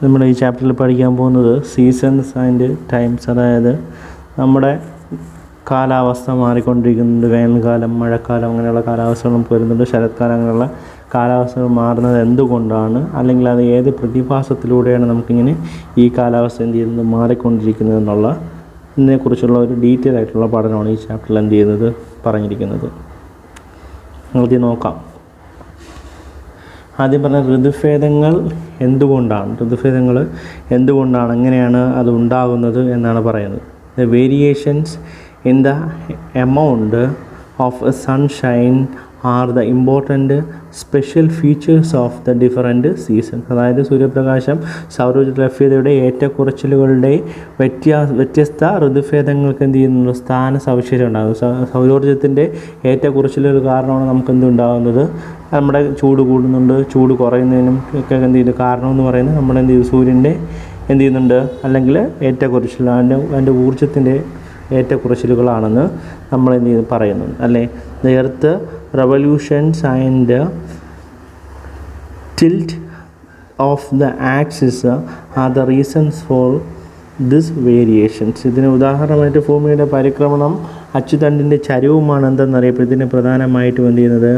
നമ്മുടെ ഈ ചാപ്റ്ററിൽ പഠിക്കാൻ പോകുന്നത് സീസൺസ് ആൻഡ് ടൈംസ്, അതായത് നമ്മുടെ കാലാവസ്ഥ മാറിക്കൊണ്ടിരിക്കുന്നുണ്ട്. വേനൽക്കാലം, മഴക്കാലം, അങ്ങനെയുള്ള കാലാവസ്ഥകൾ നമുക്ക് വരുന്നുണ്ട്. ശരത്കാലം, അങ്ങനെയുള്ള കാലാവസ്ഥകൾ മാറുന്നത് എന്തുകൊണ്ടാണ്, അല്ലെങ്കിൽ അത് ഏത് പ്രതിഭാസത്തിലൂടെയാണ് നമുക്കിങ്ങനെ ഈ കാലാവസ്ഥ എന്ത് ചെയ്യുന്നത്, മാറിക്കൊണ്ടിരിക്കുന്നത് ഇതിനെക്കുറിച്ചുള്ള ഒരു ഡീറ്റെയിൽ ആയിട്ടുള്ള പഠനമാണ് ഈ ചാപ്റ്ററിൽ എന്ത് ചെയ്യുന്നത്, പറഞ്ഞിരിക്കുന്നത്. നമുക്ക് നോക്കാം. ആദ്യം പറഞ്ഞ ഋതുഭേദങ്ങൾ എന്തുകൊണ്ടാണ് എങ്ങനെയാണ് അത് ഉണ്ടാകുന്നത് എന്നാണ് പറയുന്നത്. The variations in the amount of sunshine are the important special features of the different season. അതായത് സൂര്യപ്രകാശം, സൗരോർജ്ജ ലഭ്യതയുടെ ഏറ്റക്കുറച്ചിലുകളുടെ വ്യത്യസ്ത ഋതുഭേദങ്ങൾക്ക് എന്ത് ചെയ്യുന്നു, സ്ഥാന സവിശേഷത ഉണ്ടാകും. സൗരോർജ്ജത്തിൻ്റെ ഏറ്റക്കുറച്ചിലുകൾ കാരണമാണ് നമുക്ക് എന്തുണ്ടാകുന്നത്, നമ്മുടെ ചൂട് കൂടുന്നുണ്ട്. ചൂട് കുറയുന്നതിനും ഒക്കെ എന്ത് ചെയ്യുന്നു കാരണമെന്ന് പറയുന്നത് നമ്മുടെ എന്ത് ചെയ്യും, സൂര്യൻ്റെ എന്ത് ചെയ്യുന്നുണ്ട്, അല്ലെങ്കിൽ ഏറ്റക്കുറച്ചിൽ, അതിൻ്റെ ഊർജ്ജത്തിൻ്റെ ഏറ്റക്കുറച്ചിലുകളാണെന്ന് നമ്മൾ എന്ത് ചെയ്ത് പറയുന്നുണ്ട് അല്ലേ. The earth revolutions and tilt of the axis are the reasons for this variations. ഇതിന് ഉദാഹരണമായിട്ട് ഭൂമിയുടെ പരിക്രമണം, അച്ചുതണ്ടിൻ്റെ ചരിവുമാണ് എന്തെന്നറിയപ്പെടുന്നത് ഇതിന് പ്രധാനമായിട്ടും എന്ത് ചെയ്യുന്നത്,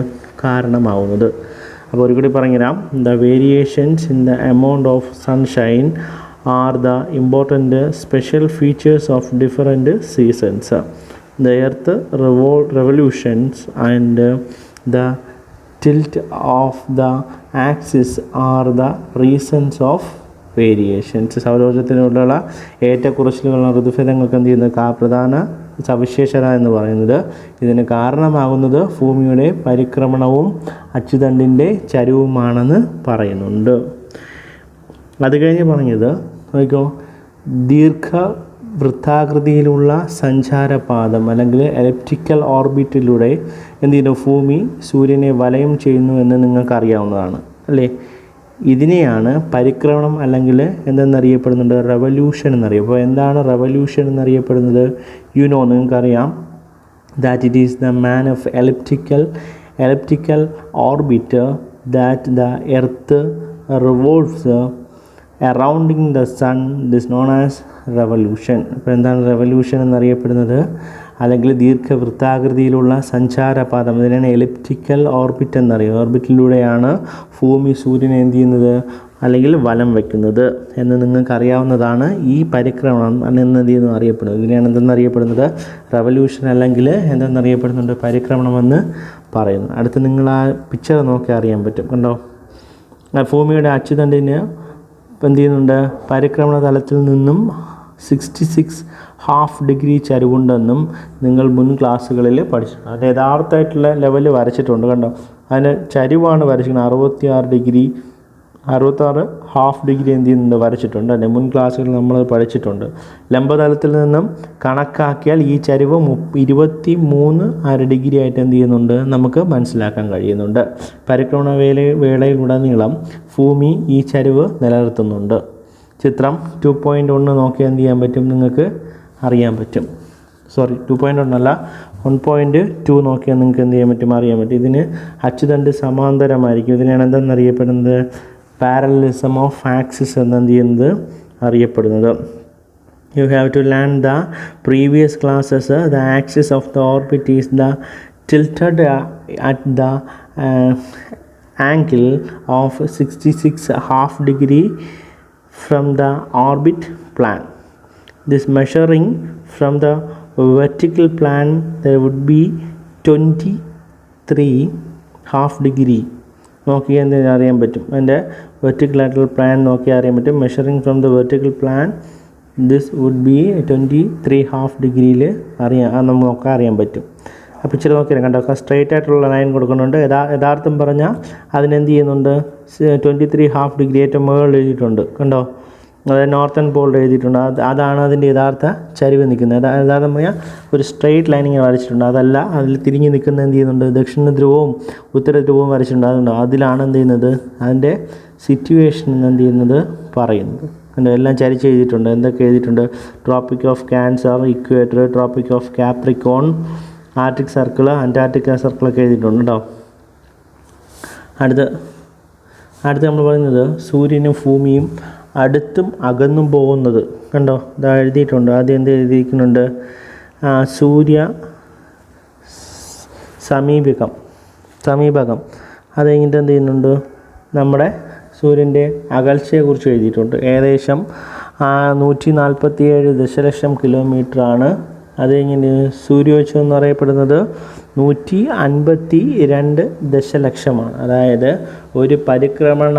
കാരണമാവുന്നത്. അപ്പോൾ ഒരു കൂടി പറഞ്ഞുതരാം. The variations in the amount of sunshine are the important special features of different seasons. The earth revolutions and the tilt of the axis are the reasons of variations. സൗരോർജ്ജത്തിനുള്ള ഏറ്റക്കുറച്ചിലുകളുള്ള ഋതുഭേദങ്ങൾക്ക് എന്ത് ചെയ്യുന്നത്, പ്രധാന സവിശേഷത എന്ന് പറയുന്നത്, ഇതിന് കാരണമാകുന്നത് ഭൂമിയുടെ പരിക്രമണവും അച്ചുതണ്ടിൻ്റെ ചരിവുമാണെന്ന് പറയുന്നുണ്ട്. അത് കഴിഞ്ഞ് പറഞ്ഞത് നോക്കിക്കോ, വൃത്താകൃതിയിലുള്ള സഞ്ചാരപാതം അല്ലെങ്കിൽ എലിപ്റ്റിക്കൽ ഓർബിറ്റിലൂടെ എന്ത് ചെയ്യുന്നു, ഭൂമി സൂര്യനെ വലയം ചെയ്യുന്നു എന്ന് നിങ്ങൾക്കറിയാവുന്നതാണ് അല്ലേ. ഇതിനെയാണ് പരിക്രമണം അല്ലെങ്കിൽ എന്തെന്നറിയപ്പെടുന്നുണ്ട്, റെവല്യൂഷൻ എന്നറിയും. അപ്പോൾ എന്താണ് റെവല്യൂഷൻ എന്നറിയപ്പെടുന്നത്, നിങ്ങൾക്കറിയാം, that it is the man of elliptical orbit that the earth revolves around the sun is known as revolution. അപ്പോൾ എന്താണ് റെവല്യൂഷൻ എന്നറിയപ്പെടുന്നത്, അല്ലെങ്കിൽ ദീർഘവൃത്താകൃതിയിലുള്ള സഞ്ചാരപാതം, ഇതിനാണ് എലിപ്റ്റിക്കൽ ഓർബിറ്റ് എന്നറിയുന്നത്. ഓർബിറ്റിലൂടെയാണ് ഭൂമി സൂര്യനെ എന്ത് ചെയ്യുന്നത്, അല്ലെങ്കിൽ വലം വയ്ക്കുന്നത് എന്ന് നിങ്ങൾക്കറിയാവുന്നതാണ്. ഈ പരിക്രമണം എന്തെന്ന് അറിയപ്പെടുന്നത്, ഇതിനെയാണ് എന്തെന്നറിയപ്പെടുന്നത്, റെവല്യൂഷൻ അല്ലെങ്കിൽ എന്തെന്നറിയപ്പെടുന്നുണ്ട്, പരിക്രമണമെന്ന് പറയുന്നു. അടുത്ത് നിങ്ങൾ ആ പിക്ചർ നോക്കി അറിയാൻ പറ്റും. കണ്ടോ, ഭൂമിയുടെ അച്ചുതണ്ടിന് എന്ത് ചെയ്യുന്നുണ്ട്, പരിക്രമണ തലത്തിൽ നിന്നും 66 ഡിഗ്രി ചരിവുണ്ടെന്നും നിങ്ങൾ മുൻ ക്ലാസ്സുകളിൽ പഠിച്ചിട്ടുണ്ട്. അതിന് യഥാർത്ഥമായിട്ടുള്ള ലെവൽ വരച്ചിട്ടുണ്ട്. കണ്ടോ, അതിന് ചരിവാണ് വരച്ചിരിക്കുന്നത്. 66 ഡിഗ്രി എന്ത് ചെയ്യുന്നുണ്ട്, വരച്ചിട്ടുണ്ട് അല്ലേ. മുൻ ക്ലാസ്സുകളിൽ നമ്മൾ പഠിച്ചിട്ടുണ്ട്. ലംബതലത്തിൽ നിന്നും കണക്കാക്കിയാൽ ഈ ചരിവ് 23.5 ഡിഗ്രി ആയിട്ട് എന്ത് ചെയ്യുന്നുണ്ട്, നമുക്ക് മനസ്സിലാക്കാൻ കഴിയുന്നുണ്ട്. പരിക്രമണ വേളയിലുടനീളം ഭൂമി ഈ ചരിവ് നിലനിർത്തുന്നുണ്ട്. ചിത്രം 2.1 നോക്കിയാൽ എന്ത് ചെയ്യാൻ പറ്റും, നിങ്ങൾക്ക് അറിയാൻ പറ്റും. 2.1 അല്ല, 1.2 നോക്കിയാൽ നിങ്ങൾക്ക് എന്ത് ചെയ്യാൻ പറ്റും, അറിയാൻ പറ്റും. ഇതിന് അച്ചുതണ്ട് സമാന്തരമായിരിക്കും. ഇതിനാണ് എന്തെന്നറിയപ്പെടുന്നത്, പാരലലിസം ഓഫ് ആക്സിസ് എന്നെന്ത് ചെയ്യുന്നത് അറിയപ്പെടുന്നത്. You have to learn the previous classes. The axis of the orbit is the tilted at the angle of 66 degree from the orbit plane. This measuring from the vertical plane there would be 23 degree. നോക്കിയാൽ എന്ത് അറിയാൻ പറ്റും, അതിൻ്റെ vertical ആയിട്ടുള്ള plan നോക്കിയാൽ അറിയാൻ പറ്റും. Measuring from the vertical plan this would be 23 ഡിഗ്രിയിൽ നമുക്ക് അറിയാൻ പറ്റും. ആ പിക്ചർ നോക്കിയാൽ കണ്ടോ, സ്ട്രെയിറ്റ് ആയിട്ടുള്ള ലൈൻ കൊടുക്കുന്നുണ്ട്. യഥാർത്ഥം പറഞ്ഞാൽ അതിനെന്ത് ചെയ്യുന്നുണ്ട്, 23 ഡിഗ്രി ഏറ്റവും മുകളിൽ എഴുതിയിട്ടുണ്ട്. കണ്ടോ, അതായത് നോർത്തേൺ പോളിൽ എഴുതിയിട്ടുണ്ട്. അതാണ് അതിൻ്റെ യഥാർത്ഥ ചരിവ് നിൽക്കുന്നത്. യഥാർത്ഥം പറഞ്ഞാൽ ഒരു സ്ട്രെയിറ്റ് ലൈൻ ഇങ്ങനെ വരച്ചിട്ടുണ്ട്. അതല്ല, അതിൽ തിരിഞ്ഞ് നിൽക്കുന്ന എന്ത് ചെയ്യുന്നുണ്ട്, ദക്ഷിണ ധ്രുവവും ഉത്തര ധ്രുവവും വരച്ചിട്ടുണ്ട്. അതുകൊണ്ട് അതിലാണ് എന്ത് ചെയ്യുന്നത്, അതിൻ്റെ സിറ്റുവേഷൻ എന്ത് ചെയ്യുന്നത് പറയുന്നത്. എല്ലാം ചരിച്ച് എഴുതിയിട്ടുണ്ട്. എന്തൊക്കെ എഴുതിയിട്ടുണ്ട്, Tropic of Cancer, equator, Tropic of Capricorn, Arctic Circle, Antarctica സർക്കിളൊക്കെ എഴുതിയിട്ടുണ്ട് കേട്ടോ. അടുത്ത് നമ്മൾ പറയുന്നത് സൂര്യനും ഭൂമിയും അടുത്തും അകന്നും പോകുന്നത്. കണ്ടോ, ഇതാ എഴുതിയിട്ടുണ്ട്. ആദ്യം എന്ത് എഴുതിയിരിക്കുന്നുണ്ട്? സൂര്യ സമീപകം. അത് കഴിഞ്ഞിട്ട് എന്ത് ചെയ്യുന്നുണ്ട്? നമ്മുടെ സൂര്യൻ്റെ അകൽച്ചയെക്കുറിച്ച് എഴുതിയിട്ടുണ്ട്. ഏകദേശം 147 ദശലക്ഷം കിലോമീറ്ററാണ്. അത് കഴിഞ്ഞ് സൂര്യോത്സവം എന്ന് പറയപ്പെടുന്നത് 152 ദശലക്ഷമാണ്. അതായത് ഒരു പരിക്രമണ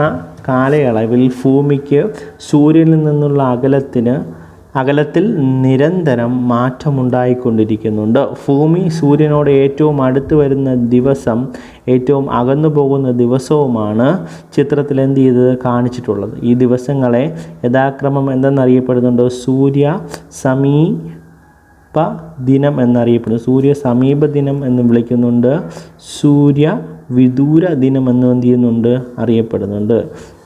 കാലയളവിൽ ഭൂമിക്ക് സൂര്യനിൽ നിന്നുള്ള അകലത്തിൽ നിരന്തരം മാറ്റമുണ്ടായിക്കൊണ്ടിരിക്കുന്നുണ്ട്. ഭൂമി സൂര്യനോട് ഏറ്റവും അടുത്ത് വരുന്ന ദിവസം ഏറ്റവും അകന്നു പോകുന്ന ദിവസവുമാണ് ചിത്രത്തിൽ എന്ത് ചെയ്തത് കാണിച്ചിട്ടുള്ളത്. ഈ ദിവസങ്ങളെ യഥാക്രമം എന്തെന്നറിയപ്പെടുന്നുണ്ട്? സൂര്യ സമീപ ദിനം എന്നറിയപ്പെടുന്നു. സൂര്യ സമീപ ദിനം എന്ന് വിളിക്കുന്നുണ്ട്. സൂര്യ വിദൂര ദിനം എന്നും എന്ത് ചെയ്യുന്നുണ്ട്? അറിയപ്പെടുന്നുണ്ട്.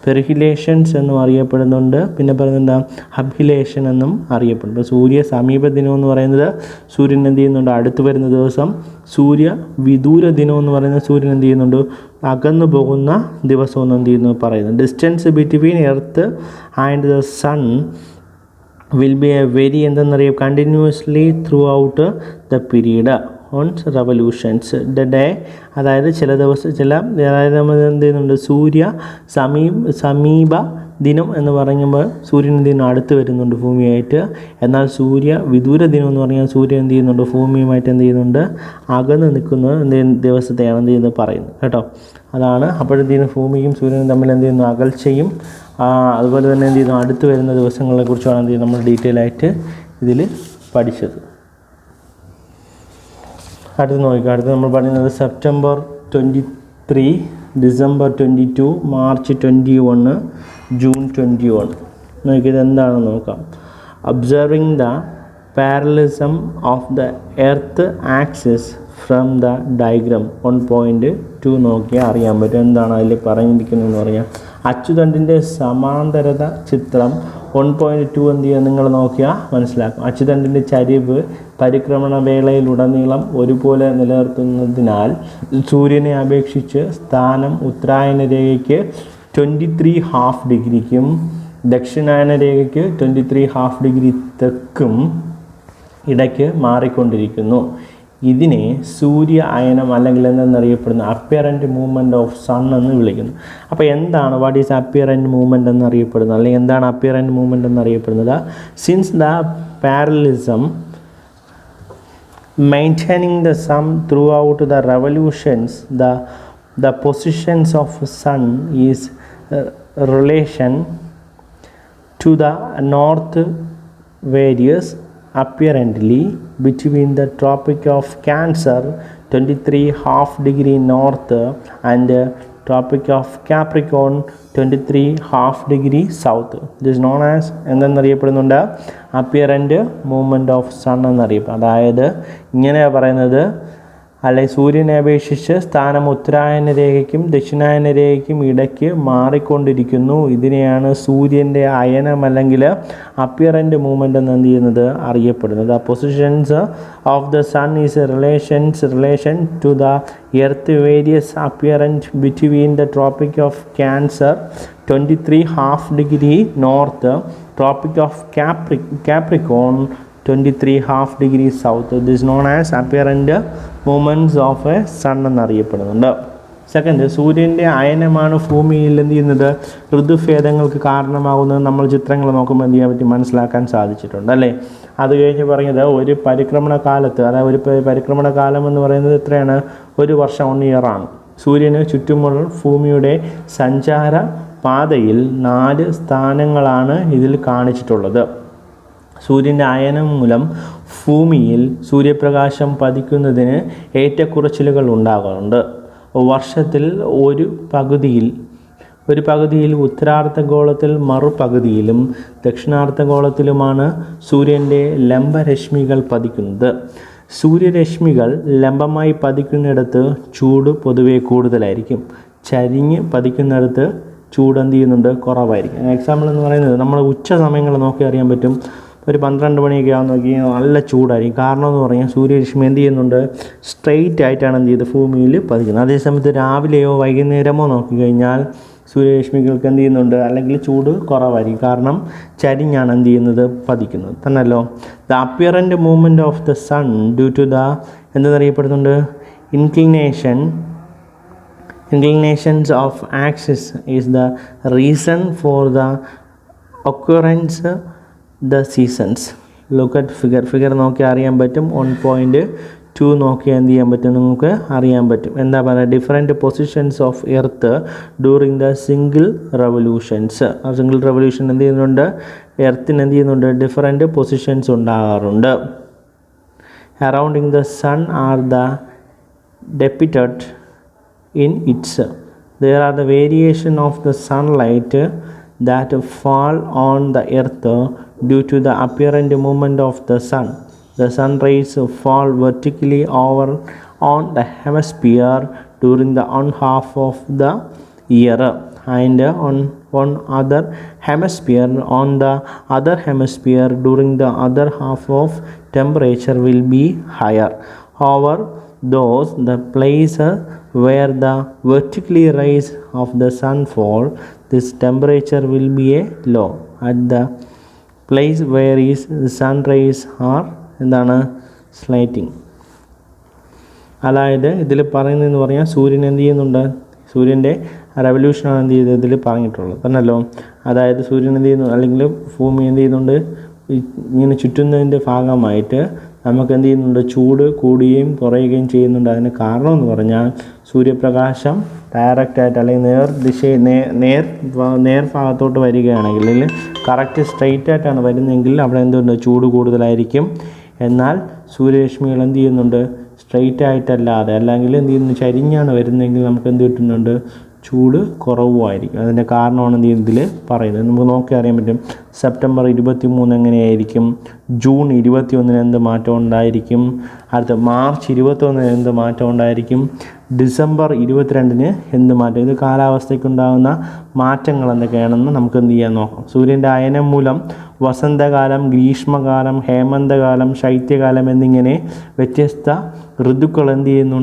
പെർഹിലേഷൻസ് എന്നും അറിയപ്പെടുന്നുണ്ട്. പിന്നെ പറയുന്നത് എന്താ? ഹബ്ഹിലേഷൻ എന്നും അറിയപ്പെടുന്നു. സൂര്യ സമീപ ദിനം എന്ന് പറയുന്നത് സൂര്യൻ എന്ത് ചെയ്യുന്നുണ്ട്? അടുത്ത് വരുന്ന ദിവസം. സൂര്യ വിദൂര ദിനം എന്ന് പറയുന്നത് സൂര്യൻ എന്ത് ചെയ്യുന്നുണ്ട്? അകന്നു പോകുന്ന ദിവസം എന്ന് എന്ത് ചെയ്യുന്നു പറയുന്നു. Distance between earth and the sun will be a very എന്തെന്നറിയാം continuously throughout the period on revolutions the day. അതായത് അതായത് നമ്മൾ എന്ത് ചെയ്യുന്നുണ്ട്? സൂര്യ സമീപ ദിനം എന്ന് പറയുമ്പോൾ സൂര്യൻ എന്ത് ചെയ്യുന്നു? അടുത്ത് വരുന്നുണ്ട് ഭൂമിയായിട്ട്. എന്നാൽ സൂര്യ വിദൂര ദിനം എന്ന് പറഞ്ഞാൽ സൂര്യൻ എന്ത് ചെയ്യുന്നുണ്ട്? ഭൂമിയുമായിട്ട് എന്ത് ചെയ്യുന്നുണ്ട്? അകന്ന് നിൽക്കുന്ന ദിവസത്തെയാണ് എന്ത് ചെയ്യുന്നത് പറയുന്നത് കേട്ടോ. അതാണ് അപ്പോഴത്തേനും ഭൂമിയും സൂര്യനും തമ്മിൽ എന്ത് ചെയ്യുന്നു? അകൽച്ചയും അതുപോലെ തന്നെ എന്ത് ചെയ്യുന്നു? അടുത്ത് വരുന്ന ദിവസങ്ങളെക്കുറിച്ചാണ് എന്ത് ചെയ്യുന്നത് നമ്മൾ ഡീറ്റെയിൽ ആയിട്ട് ഇതിൽ പഠിച്ചത്. അടുത്ത് നോക്കുക. അടുത്ത് നമ്മൾ പറയുന്നത് സെപ്റ്റംബർ 23, ഡിസംബർ 22, മാർച്ച് 21, ജൂൺ 21. നോക്കിയത് എന്താണെന്ന് നോക്കാം. Observing the parallelism of the earth axis from the diagram 1.2 നോക്കിയാൽ അറിയാൻ പറ്റും എന്താണ് അതിൽ പറഞ്ഞിരിക്കുന്നതെന്ന് പറയാം. അച്ചുതണ്ടിൻ്റെ സമാന്തരത ചിത്രം 1.2 എന്ത് ചെയ്യുക നിങ്ങൾ നോക്കിയാൽ മനസ്സിലാക്കും. അച്ചുതണ്ടിൻ്റെ ചരിവ് പരിക്രമണ വേളയിലുടനീളം ഒരുപോലെ നിലനിർത്തുന്നതിനാൽ സൂര്യനെ അപേക്ഷിച്ച് സ്ഥാനം ഉത്തരായന രേഖയ്ക്ക് 23½ ഡിഗ്രിക്കും ദക്ഷിണായന രേഖയ്ക്ക് 23½ ഡിഗ്രി തെക്കും ഇടയ്ക്ക് മാറിക്കൊണ്ടിരിക്കുന്നു. ഇതിനെ സൂര്യ അയനം അല്ലെങ്കിൽ എന്തെന്നറിയപ്പെടുന്ന അപ്പിയറൻറ്റ് മൂവ്മെൻറ്റ് ഓഫ് സൺ എന്ന് വിളിക്കുന്നു. അപ്പോൾ എന്താണ് വാട്ട് ഈസ് അപ്പിയറൻറ്റ് മൂവ്മെൻറ്റ് എന്നറിയപ്പെടുന്നത്, അല്ലെങ്കിൽ എന്താണ് അപ്പിയറൻറ്റ് മൂവ്മെൻറ്റ് എന്നറിയപ്പെടുന്നത്? Since the parallelism maintaining the sun throughout the revolutions, the positions of sun is relation to the north varies apparently between the Tropic of Cancer 23½ degree north and Tropic of Capricorn 23½ degree south. This is known as എന്തെന്നറിയപ്പെടുന്നുണ്ട്? Apparent movement of sun എന്നറിയപ്പെടും. അതായത് ഇങ്ങനെയാണ് പറയുന്നത്, അല്ലെങ്കിൽ സൂര്യനെ അപേക്ഷിച്ച് സ്ഥാനം ഉത്തരായന രേഖയ്ക്കും ദക്ഷിണായന രേഖയ്ക്കും ഇടയ്ക്ക് മാറിക്കൊണ്ടിരിക്കുന്നു. ഇതിനെയാണ് സൂര്യൻ്റെ അയനം അല്ലെങ്കിൽ അപ്പിയറൻറ്റ് മൂവ്മെൻറ്റ് എന്ന് എന്ത് ചെയ്യുന്നത് അറിയപ്പെടുന്നത്. The positions of the sun is relation to the earth various apparent between the Tropic of Cancer 23½ degree north, Tropic of Capricorn 23½ degree south. This is known as apparent movements of a sun എന്നറിയപ്പെടുന്നുണ്ട്. Second, സൂര്യൻ്റെ അയനമാണ് ഭൂമിയിൽ എന്ത് ചെയ്യുന്നത് ഋതുഭേദങ്ങൾക്ക് കാരണമാകുന്നത് നമ്മൾ ചിത്രങ്ങൾ നോക്കുമ്പോൾ എന്ത് ചെയ്യാൻ പറ്റി മനസ്സിലാക്കാൻ സാധിച്ചിട്ടുണ്ട് അല്ലേ. അത് കഴിഞ്ഞ് പറഞ്ഞത് ഒരു പരിക്രമണ കാലത്ത്, അതായത് ഒരു പരിക്രമണ കാലം എന്ന് പറയുന്നത് എത്രയാണ്? 1 വർഷം 1 ഇയറാണ്. സൂര്യന് ചുറ്റുമുള്ള ഭൂമിയുടെ സഞ്ചാര പാതയിൽ 4 സ്ഥാനങ്ങളാണ് ഇതിൽ കാണിച്ചിട്ടുള്ളത്. സൂര്യൻ്റെ അയനം മൂലം ഭൂമിയിൽ സൂര്യപ്രകാശം പതിക്കുന്നതിന് ഏറ്റക്കുറച്ചിലുകൾ ഉണ്ടാകാറുണ്ട്. വർഷത്തിൽ ഒരു പകുതിയിൽ ഉത്തരാർദ്ധഗോളത്തിൽ മറുപകുതിയിലും ദക്ഷിണാർദ്ധഗോളത്തിലുമാണ് സൂര്യൻ്റെ ലംബരശ്മികൾ പതിക്കുന്നത്. സൂര്യരശ്മികൾ ലംബമായി പതിക്കുന്നിടത്ത് ചൂട് പൊതുവെ കൂടുതലായിരിക്കും. ചരിഞ്ഞ് പതിക്കുന്നിടത്ത് ചൂട് എന്ത് ചെയ്യുന്നുണ്ട് കുറവായിരിക്കും. എക്സാമ്പിൾ എന്ന് പറയുന്നത് നമ്മൾ ഉച്ച സമയങ്ങൾ നോക്കി അറിയാൻ പറ്റും. ഒരു 12 മണിയൊക്കെ ആകുന്ന നോക്കി നല്ല ചൂടായിരിക്കും. കാരണം എന്ന് പറഞ്ഞാൽ സൂര്യരശ്മി എന്ത് ചെയ്യുന്നുണ്ട് സ്ട്രെയിറ്റ് ആയിട്ടാണ് എന്ത് ചെയ്ത് ഭൂമിയിൽ പതിക്കുന്നത്. അതേസമയത്ത് രാവിലെയോ വൈകുന്നേരമോ നോക്കിക്കഴിഞ്ഞാൽ സൂര്യരശ്മികൾക്ക് എന്ത് ചെയ്യുന്നുണ്ട്, അല്ലെങ്കിൽ ചൂട് കുറവായിരിക്കും. കാരണം ചരിഞ്ഞാണ് എന്ത് ചെയ്യുന്നത്, പതിക്കുന്നത് തന്നല്ലോ. The apparent movement of the sun due to the എന്തെന്നറിയപ്പെടുന്നുണ്ട്, inclinations of axis is the reason for the occurrence the seasons. Look at figure നോക്കി അറിയാൻ പറ്റും. 1.2 നോക്കി എന്ത് ചെയ്യാൻ പറ്റും, നമുക്ക് അറിയാൻ പറ്റും. എന്താ പറയുക, different positions of earth during the single revolutions. ആ സിംഗിൾ റെവല്യൂഷൻ എന്ത് ചെയ്യുന്നുണ്ട്, എർത്തിന് എന്ത് ചെയ്യുന്നുണ്ട്, ഡിഫറെൻറ്റ് പൊസിഷൻസ് ഉണ്ടാകാറുണ്ട്. Around the sun are the depicted in its. There are the variation of the sunlight that fall on the earth due to the apparent movement of the sun. The sun rays fall vertically over on the hemisphere during the one half of the year, and on other hemisphere during the other half of temperature will be higher. However, the places where the vertical rays of the sun fall, this temperature will be a low. At the place where the sun rays are എന്താണ്, സ്ലൈറ്റിംഗ്. അതായത് ഇതിൽ പറയുന്നതെന്ന് പറഞ്ഞാൽ സൂര്യൻ എന്ത് ചെയ്യുന്നുണ്ട്, സൂര്യൻ്റെ റെവല്യൂഷനാണ് എന്ത് ചെയ്തത് ഇതിൽ പറഞ്ഞിട്ടുള്ളത് തന്നല്ലോ. അതായത് സൂര്യൻ എന്ത് ചെയ്യുന്നു, അല്ലെങ്കിൽ ഭൂമി എന്ത് ചെയ്യുന്നുണ്ട്, ഇങ്ങനെ ചുറ്റുന്നതിൻ്റെ ഭാഗമായിട്ട് നമുക്ക് എന്ത് ചെയ്യുന്നുണ്ട്, ചൂട് കൂടുകയും കുറയുകയും ചെയ്യുന്നുണ്ട്. അതിന് കാരണം എന്ന് പറഞ്ഞാൽ സൂര്യപ്രകാശം ഡയറക്റ്റായിട്ട് അല്ലെങ്കിൽ നേർഭാഗത്തോട്ട് വരികയാണെങ്കിൽ, അല്ലെങ്കിൽ കറക്റ്റ് സ്ട്രെയിറ്റ് ആയിട്ടാണ് വരുന്നതെങ്കിൽ അവിടെ എന്തുണ്ട്, ചൂട് കൂടുതലായിരിക്കും. എന്നാൽ സൂര്യരശ്മികൾ എന്ത് ചെയ്യുന്നുണ്ട്, സ്ട്രെയിറ്റ് ആയിട്ടല്ലാതെ അല്ലെങ്കിൽ എന്ത് ചെയ്യുന്നു, ചരിഞ്ഞാണ് വരുന്നതെങ്കിൽ നമുക്ക് എന്ത് കിട്ടുന്നുണ്ട്, ചൂട് കുറവുമായിരിക്കും. അതിൻ്റെ കാരണമാണ് എന്ത് ചെയ്യുന്നതിൽ പറയുന്നത്. നമുക്ക് നോക്കി അറിയാൻ പറ്റും. സെപ്റ്റംബർ 23 എങ്ങനെയായിരിക്കും, ജൂൺ 21 എന്ത് മാറ്റം ഉണ്ടായിരിക്കും, അടുത്ത മാർച്ച് 21 എന്ത് മാറ്റം ഉണ്ടായിരിക്കും, ഡിസംബർ 22 എന്ത് മാറ്റം. ഇത് കാലാവസ്ഥയ്ക്കുണ്ടാകുന്ന മാറ്റങ്ങൾ എന്തൊക്കെയാണെന്ന് നമുക്ക് എന്ത് ചെയ്യാൻ നോക്കാം. സൂര്യൻ്റെ അയനം മൂലം വസന്തകാലം, ഗ്രീഷ്മകാലം, ഹേമന്തകാലം, ശൈത്യകാലം എന്നിങ്ങനെ വ്യത്യസ്ത ഋതുക്കൾ എന്ത് ചെയ്യുന്നു,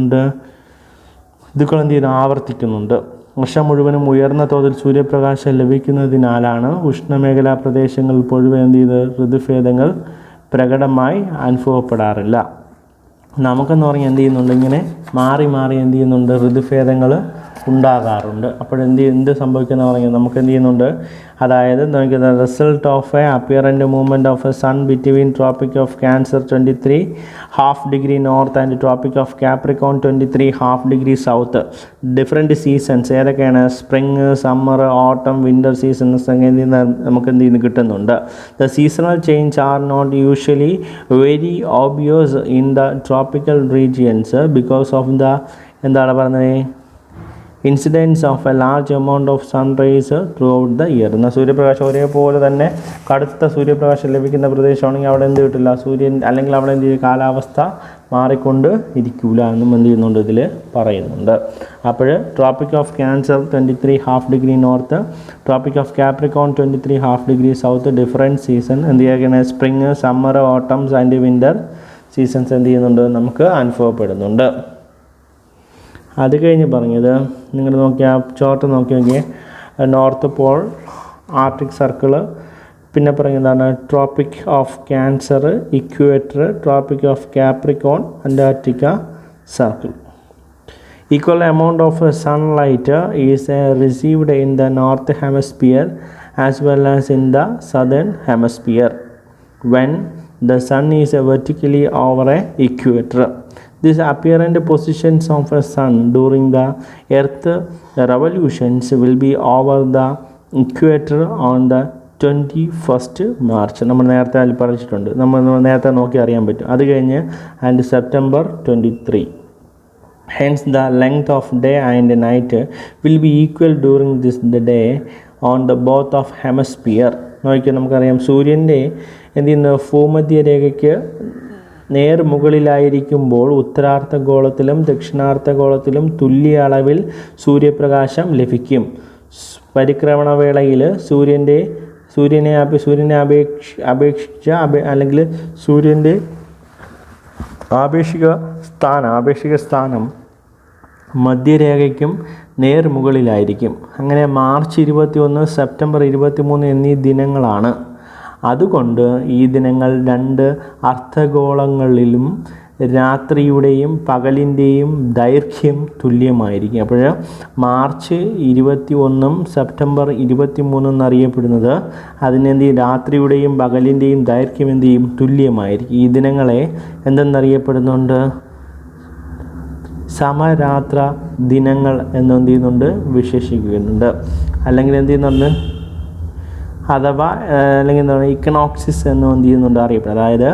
ആവർത്തിക്കുന്നുണ്ട്. വർഷം മുഴുവനും ഉയർന്ന തോതിൽ സൂര്യപ്രകാശം ലഭിക്കുന്നതിനാലാണ് ഉഷ്ണമേഖലാ പ്രദേശങ്ങളിൽ പൊതുവെ എന്ത് ചെയ്ത് ഋതുഭേദങ്ങൾ പ്രകടമായി അനുഭവപ്പെടാറില്ല. നമുക്കെന്ന് പറഞ്ഞാൽ എന്ത് ചെയ്യുന്നുണ്ട്, ഇങ്ങനെ മാറി മാറി എന്ത് ചെയ്യുന്നുണ്ട്, ഋതുഭേദങ്ങൾ ഉണ്ടാകാറുണ്ട്. അപ്പോഴെന്ത് സംഭവിക്കുന്ന പറഞ്ഞാൽ നമുക്ക് എന്ത് ചെയ്യുന്നുണ്ട്, അതായത് നോക്കിയത് result of a apparent movement of a sun between Tropic of Cancer 23½ north and Tropic of Capricorn 23½ south. Different seasons ഏതൊക്കെയാണ്, spring, summer, autumn, winter seasons ഒക്കെ നമുക്ക് എന്ത് ചെയ്യുന്നു കിട്ടുന്നുണ്ട്. The seasonal change are not usually very obvious in the tropical regions because of the എന്താണ് പറയുന്നത്, incidence of a large amount of sun rays throughout the year. എന്നാൽ സൂര്യപ്രകാശം ഒരേപോലെ തന്നെ കടുത്ത സൂര്യപ്രകാശം ലഭിക്കുന്ന പ്രദേശമാണെങ്കിൽ അവിടെ എന്ത് കിട്ടില്ല, സൂര്യൻ അല്ലെങ്കിൽ അവിടെ എന്ത് ചെയ്യും, കാലാവസ്ഥ മാറിക്കൊണ്ട് ഇരിക്കില്ല എന്നും എന്ത് ചെയ്യുന്നുണ്ട് ഇതിൽ പറയുന്നുണ്ട്. അപ്പോൾ Tropic of Cancer 23½ north, Tropic of Capricorn 23½ south, different season എന്ത് ചെയ്യുകയാണ്, spring, summer, autumns and winter seasons എന്ത് ചെയ്യുന്നുണ്ട്, നമുക്ക് അനുഭവപ്പെടുന്നുണ്ട്. അത് കഴിഞ്ഞ് പറഞ്ഞത് നിങ്ങൾ നോക്കിയാൽ ചോർട്ട് നോക്കിയ നോർത്ത് പോൾ, ആർട്ടിക് സർക്കിള്, പിന്നെ പറയുന്നതാണ് Tropic of Cancer, equator, Tropic of Capricorn, Antarctica Circle. Equal amount of sunlight is received in the north hemisphere as well as in the southern hemisphere when the sun is vertically over a equator. These apparent positions of a sun during the earth revolutions will be over the equator on the 21st March. നമ്മൾ നേരത്തെ അതിൽ പറഞ്ഞിട്ടുണ്ട്, നമ്മൾ നേരത്തെ നോക്കി അറിയാൻ പറ്റും. അത് കഴിഞ്ഞ് and September 23. Hence the length of day and night will be equal during the day on the both of hemisphere. നോക്കിയാൽ നമുക്കറിയാം സൂര്യൻ്റെ എന്ത് ചെയ്യുന്നു, ഭൂമധ്യരേഖയ്ക്ക് നേർ മുകളിലായിരിക്കുമ്പോൾ ഉത്തരാർദ്ധഗോളത്തിലും ദക്ഷിണാർദ്ധഗോളത്തിലും തുല്യ അളവിൽ സൂര്യപ്രകാശം ലഭിക്കും. പരിക്രമണവേളയിൽ സൂര്യനെ അപേക്ഷിച്ച അല്ലെങ്കിൽ സൂര്യൻ്റെ ആപേക്ഷിക സ്ഥാനം മധ്യരേഖയ്ക്കും നേർമുകളിലായിരിക്കും. അങ്ങനെ മാർച്ച് 21, സെപ്റ്റംബർ 23 എന്നീ ദിനങ്ങളാണ്. അതുകൊണ്ട് ഈ ദിനങ്ങൾ രണ്ട് അർദ്ധഗോളങ്ങളിലും രാത്രിയുടെയും പകലിൻ്റെയും ദൈർഘ്യം തുല്യമായിരിക്കും. അപ്പോൾ മാർച്ച് 21 സെപ്റ്റംബർ 23 എന്നറിയപ്പെടുന്നത് അതിനെന്ത് ചെയ്യും, രാത്രിയുടെയും പകലിൻ്റെയും ദൈർഘ്യം എന്ത് ചെയ്യും, തുല്യമായിരിക്കും. ഈ ദിനങ്ങളെ എന്തെന്നറിയപ്പെടുന്നുണ്ട്, സമരാത്ര ദിനങ്ങൾ എന്നെന്ത് ചെയ്യുന്നുണ്ട്, വിശേഷിക്കുന്നുണ്ട്. അല്ലെങ്കിൽ എന്ത് ചെയ്യുന്നുണ്ട്, അഥവാ അല്ലെങ്കിൽ എന്താണ് ഇക്കണോക്സിസ് എന്ന് എന്ത് ചെയ്യുന്നുണ്ട് അറിയപ്പെടുന്നത്. അതായത്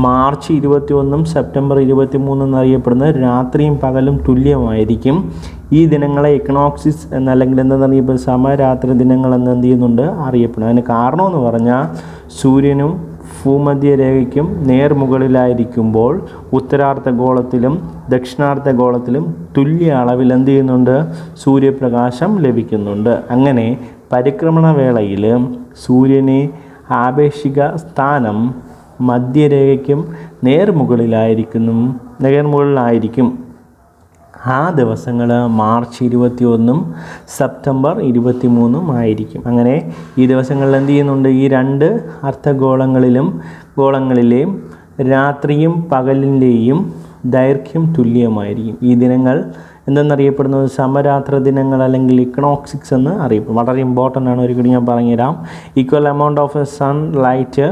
മാർച്ച് 21 സെപ്റ്റംബർ 23 എന്നറിയപ്പെടുന്നത് രാത്രിയും പകലും തുല്യമായിരിക്കും. ഈ ദിനങ്ങളെ ഇക്കണോക്സിസ് എന്നല്ലെങ്കിൽ എന്താണെന്നറിയപ്പെടുന്നത് സമരാത്രി ദിനങ്ങൾ എന്ന് എന്ത് ചെയ്യുന്നുണ്ട് അറിയപ്പെടുന്നത്. അതിന് കാരണമെന്ന് പറഞ്ഞാൽ സൂര്യനും ഭൂമധ്യരേഖയ്ക്കും നേർമുകളിലായിരിക്കുമ്പോൾ ഉത്തരാർദ്ധഗോളത്തിലും ദക്ഷിണാർദ്ധഗോളത്തിലും തുല്യ അളവിൽ എന്ത് ചെയ്യുന്നുണ്ട്, സൂര്യപ്രകാശം ലഭിക്കുന്നുണ്ട്. അങ്ങനെ പരിക്രമണ വേളയിൽ സൂര്യന് ആപേക്ഷിക സ്ഥാനം മധ്യരേഖയ്ക്കും നേർമുകളിലായിരിക്കും. ആ ദിവസങ്ങൾ മാർച്ച് 21 സെപ്റ്റംബർ 23 ആയിരിക്കും. അങ്ങനെ ഈ ദിവസങ്ങളിൽ എന്ത് ചെയ്യുന്നുണ്ട്, ഈ രണ്ട് ഗോളങ്ങളിലെയും രാത്രിയും പകലിൻ്റെയും ദൈർഘ്യം തുല്യമായിരിക്കും. ഈ ദിനങ്ങൾ എന്തെന്നറിയപ്പെടുന്നത് സമരാത്ര ദിനങ്ങൾ അല്ലെങ്കിൽ ഇക്കണോക്സിക്സ് എന്ന് അറിയപ്പെടും. വളരെ ഇമ്പോർട്ടൻ്റ് ആണ്, ഒരിക്കലും ഞാൻ പറഞ്ഞുതരാം. Equal amount of sunlight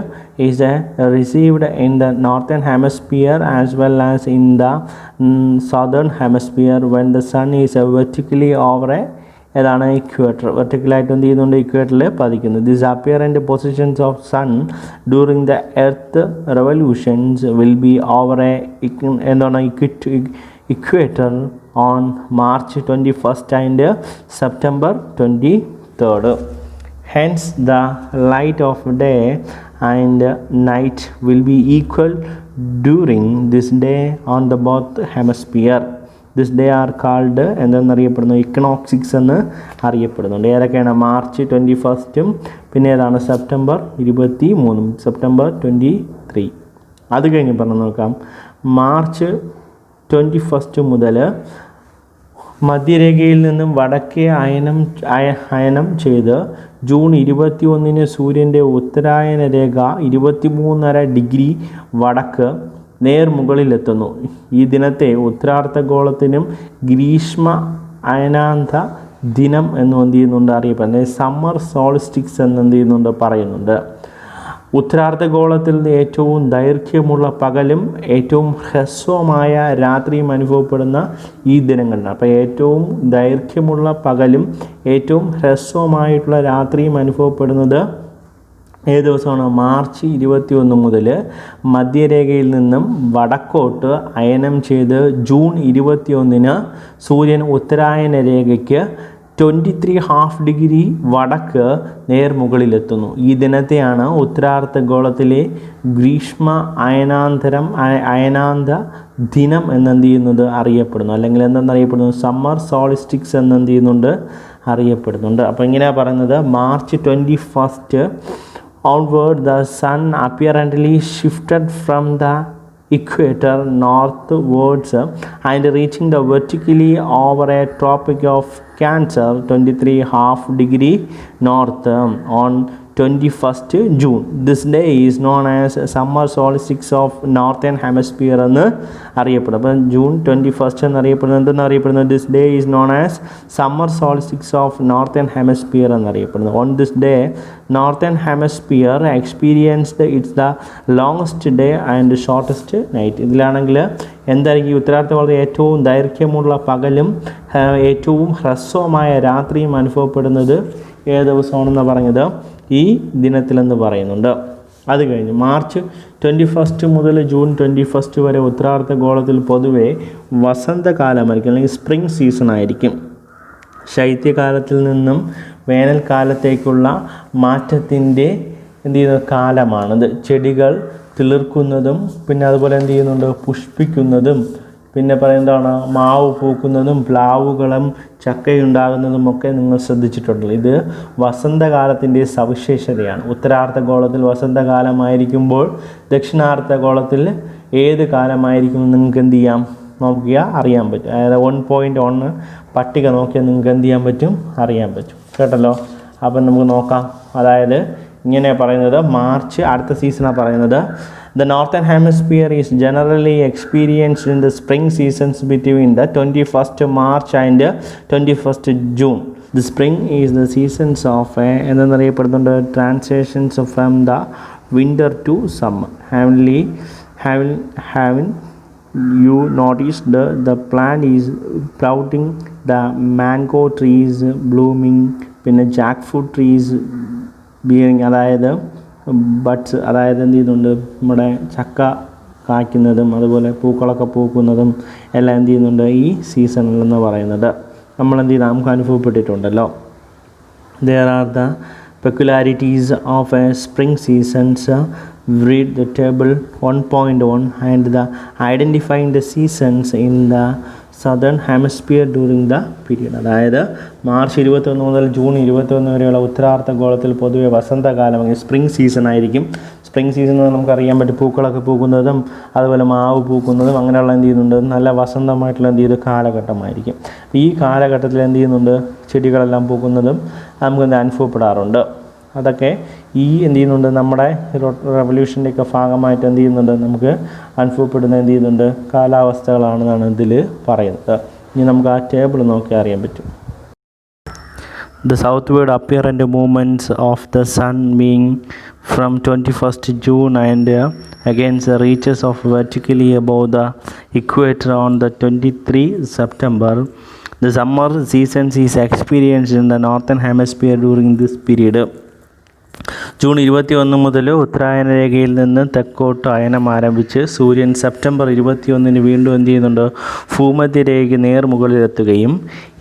is received in the northern hemisphere as well as in the southern hemisphere when the sun is vertically over ഏതാണ് ഇക്വേറ്റർ. വെർട്ടിക്കലായിട്ട് എന്ത് ചെയ്യുന്നുണ്ട്, ഇക്വേറ്ററിൽ പതിക്കുന്നു. This apparent positions of sun during the earth revolutions will be over എന്താണ് equator on March 21st and September 23rd. Hence the light of day and night will be equal during this day on the both hemisphere. This day are called എന്തെന്നറിയപ്പെടുന്നു, ഇക്കണോക്സിക്സ് എന്ന് അറിയപ്പെടുന്നുണ്ട്. ഏതൊക്കെയാണ്, March 21 പിന്നെ ഏതാണ് September 23 September 23. അത് കഴിഞ്ഞ് പറഞ്ഞു നോക്കാം. March 21 മുതൽ മധ്യരേഖയിൽ നിന്നും വടക്കേ അയനം ചെയ്ത് ജൂൺ 21 സൂര്യൻ്റെ ഉത്തരായന രേഖ 23.5 ഡിഗ്രി വടക്ക് നേർമുകളിലെത്തുന്നു. ഈ ദിനത്തെ ഉത്തരാർദ്ധഗോളത്തിനും ഗ്രീഷ്മ അയനാന്ത ദിനം എന്നും എന്ത് ചെയ്യുന്നുണ്ട് അറിയപ്പെടുന്നത്, സമ്മർ സോൾസ്റ്റിക്സ് എന്ന് എന്ത് ചെയ്യുന്നുണ്ട് പറയുന്നുണ്ട്. ഉത്തരാർദ്ധഗോളത്തിൽ ഏറ്റവും ദൈർഘ്യമുള്ള പകലും ഏറ്റവും ഹ്രസ്വമായ രാത്രിയും അനുഭവപ്പെടുന്ന ഈ ദിനങ്ങളിലാണ്. അപ്പോൾ ഏറ്റവും ദൈർഘ്യമുള്ള പകലും ഏറ്റവും ഹ്രസ്വമായിട്ടുള്ള രാത്രിയും അനുഭവപ്പെടുന്നത് ഏത് ദിവസമാണ്, മാർച്ച് 21 മുതൽ മധ്യരേഖയിൽ നിന്നും വടക്കോട്ട് അയനം ചെയ്ത് ജൂൺ 21 സൂര്യൻ ഉത്തരായന രേഖയ്ക്ക് 23.5 ഡിഗ്രി വടക്ക് നേർമുകളിലെത്തുന്നു. ഈ ദിനത്തെയാണ് ഉത്തരാർദ്ധഗോളത്തിലെ ഗ്രീഷ്മ അയനാന്ത ദിനം എന്നെന്ത് ചെയ്യുന്നത് അറിയപ്പെടുന്നു. അല്ലെങ്കിൽ എന്തെന്നറിയപ്പെടുന്നു, സമ്മർ സോളിസ്റ്റിക്സ് എന്നെന്ത് ചെയ്യുന്നുണ്ട് അറിയപ്പെടുന്നുണ്ട്. അപ്പോൾ ഇങ്ങനെയാണ് പറയുന്നത്, March 21 onward the sun apparently shifted from the equator northwards and reaching the vertically over a tropic of Cancer 23.5 degree north on 21st June. This day is known as summer solstice of northern hemisphere എന്ന് അറിയപ്പെടും. അപ്പം June 21 എന്നറിയപ്പെടുന്നത് എന്തെന്നറിയപ്പെടുന്നത്, this day is known as summer solstice of northern hemisphere എന്നറിയപ്പെടുന്നത്. On this day northern hemisphere experienced its the longest day and shortest night. ഇതിലാണെങ്കിൽ എന്തായിരിക്കും, ഉത്തരാർദ്ധഗോളത്തിൽ ഏറ്റവും ദൈർഘ്യമുള്ള പകലും ഏറ്റവും ഹ്രസ്വമായ രാത്രിയും അനുഭവപ്പെടുന്നത് ഏത് ദിവസമാണെന്ന് പറഞ്ഞത്, ഈ ദിനത്തിലെന്ന് പറയുന്നുണ്ട്. അത് കഴിഞ്ഞ് മാർച്ച് 21 മുതൽ ജൂൺ 21 വരെ ഉത്തരാർദ്ധഗോളത്തിൽ പൊതുവെ വസന്തകാലമായിരിക്കും, അല്ലെങ്കിൽ സ്പ്രിംഗ് സീസൺ ആയിരിക്കും. ശൈത്യകാലത്തിൽ നിന്നും വേനൽക്കാലത്തേക്കുള്ള മാറ്റത്തിൻ്റെ എന്ത് ചെയ്യുന്ന കാലമാണിത്. ചെടികൾ തിളിർക്കുന്നതും പിന്നെ അതുപോലെ എന്ത് ചെയ്യുന്നുണ്ട്, പുഷ്പിക്കുന്നതും പിന്നെ പറയുന്നതാണ് മാവ് പൂക്കുന്നതും പ്ലാവുകളും ചക്കയുണ്ടാകുന്നതും ഒക്കെ നിങ്ങൾ ശ്രദ്ധിച്ചിട്ടുണ്ടല്ലോ. ഇത് വസന്തകാലത്തിൻ്റെ സവിശേഷതയാണ്. ഉത്തരാർദ്ധഗോളത്തിൽ വസന്തകാലമായിരിക്കുമ്പോൾ ദക്ഷിണാർദ്ധഗോളത്തിൽ ഏത് കാലമായിരിക്കും നിങ്ങൾക്ക് എന്ത് ചെയ്യാം നോക്കിയാൽ അറിയാൻ പറ്റും. അതായത് 1.1 പട്ടിക നോക്കിയാൽ നിങ്ങൾക്ക് എന്ത് ചെയ്യാൻ പറ്റും, അറിയാൻ പറ്റും. കേട്ടല്ലോ. അപ്പം നമുക്ക് നോക്കാം. അതായത് ഇങ്ങനെ പറയുന്നത് മാർച്ച് അടുത്ത സീസണാണ് പറയുന്നത്. The northern hemisphere is generally experienced in the spring seasons between the 21st March and 21st June. The spring is the seasons of എന്നറിയപ്പെടുന്നുണ്ട് transitions from the winter to summer. Having you noticed the plant is sprouting, the mango trees blooming, പിന്നെ Jack fruit trees bearing, അതായത് buds, അതായത് എന്ത് ചെയ്യുന്നുണ്ട് നമ്മുടെ ചക്ക കായ്ക്കുന്നതും അതുപോലെ പൂക്കളൊക്കെ പൂക്കുന്നതും എല്ലാം എന്ത് ചെയ്യുന്നുണ്ട് ഈ സീസണിലെന്ന് പറയുന്നത് നമ്മളെന്ത് ചെയ്ത് നമുക്ക് അനുഭവപ്പെട്ടിട്ടുണ്ടല്ലോ. There are the peculiarities of a spring seasons. Read the table 1.1 and the identifying the seasons in the southern hemisphere during the period. അതായത് മാർച്ച് 21 മുതൽ ജൂൺ 21 വരെയുള്ള ഉത്തരാർദ്ധഗോളത്തിൽ പൊതുവെ വസന്തകാലം അല്ലെങ്കിൽ സ്പ്രിംഗ് സീസൺ ആയിരിക്കും. സ്പ്രിംഗ് സീസൺ നമുക്കറിയാൻ പറ്റും, പൂക്കളൊക്കെ പൂക്കുന്നതും അതുപോലെ മാവ് പൂക്കുന്നതും അങ്ങനെയുള്ള എന്ത് ചെയ്യുന്നുണ്ട് നല്ല വസന്തമായിട്ടുള്ള എന്ത് ചെയ്ത് കാലഘട്ടമായിരിക്കും. ഈ കാലഘട്ടത്തിൽ എന്ത് ചെയ്യുന്നുണ്ട് ചെടികളെല്ലാം പൂക്കുന്നതും നമുക്ക് അനുഭവപ്പെടാറുണ്ട്. അതൊക്കെ ഈ എന്ത് ചെയ്യുന്നുണ്ട് നമ്മുടെ റെവല്യൂഷൻ്റെയൊക്കെ ഭാഗമായിട്ട് എന്ത് ചെയ്യുന്നുണ്ട് നമുക്ക് അനുഭവപ്പെടുന്ന എന്ത് ചെയ്യുന്നുണ്ട് കാലാവസ്ഥകളാണെന്നാണ് ഇതിൽ പറയുന്നത്. ഇനി നമുക്ക് ആ ടേബിൾ നോക്കി അറിയാൻ പറ്റും. The southward apparent movements of the sun being from 21st June and against the reaches of vertically above the equator on the 23 September. The summer season is experienced in the northern hemisphere during this period. June 21 മുതൽ ഉത്തരായന രേഖയിൽ നിന്ന് തെക്കോട്ട് അയനം ആരംഭിച്ച് സൂര്യൻ September 21 വീണ്ടും എന്ത് ചെയ്യുന്നുണ്ട് ഭൂമധ്യരേഖയ്ക്ക് നേർമുകളിലെത്തുകയും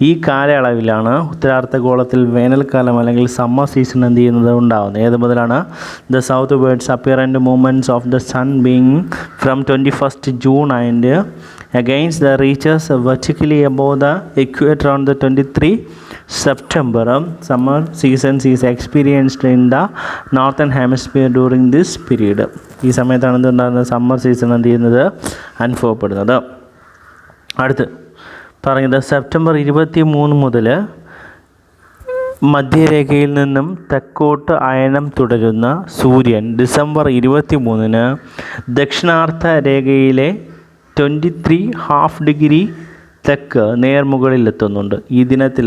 ഈ കാലയളവിലാണ് ഉത്തരാർദ്ധഗോളത്തിൽ വേനൽക്കാലം അല്ലെങ്കിൽ സമ്മർ സീസൺ എന്ത് ചെയ്യുന്നത് ഉണ്ടാകുന്നത്. ഏത് മുതലാണ്? The southwards apparent movements of the sun being from 21st June and against the reaches vertically above the equator on the 23 September. Summer season is experienced in the northern hemisphere during this period. ഈ സമയത്താണ് എന്തുണ്ടാകുന്നത് summer season എന്ത് ചെയ്യുന്നത് അനുഭവപ്പെടുന്നത്. അടുത്ത് പറയുന്നത് September 23 മുതൽ മധ്യരേഖയിൽ നിന്നും തെക്കോട്ട് അയനം തുടരുന്ന സൂര്യൻ ഡിസംബർ 23 ദക്ഷിണാർദ്ധ രേഖയിലെ 23½ തെക്ക് നേർമുകളിലെത്തുന്നുണ്ട്. ഈ ദിനത്തിൽ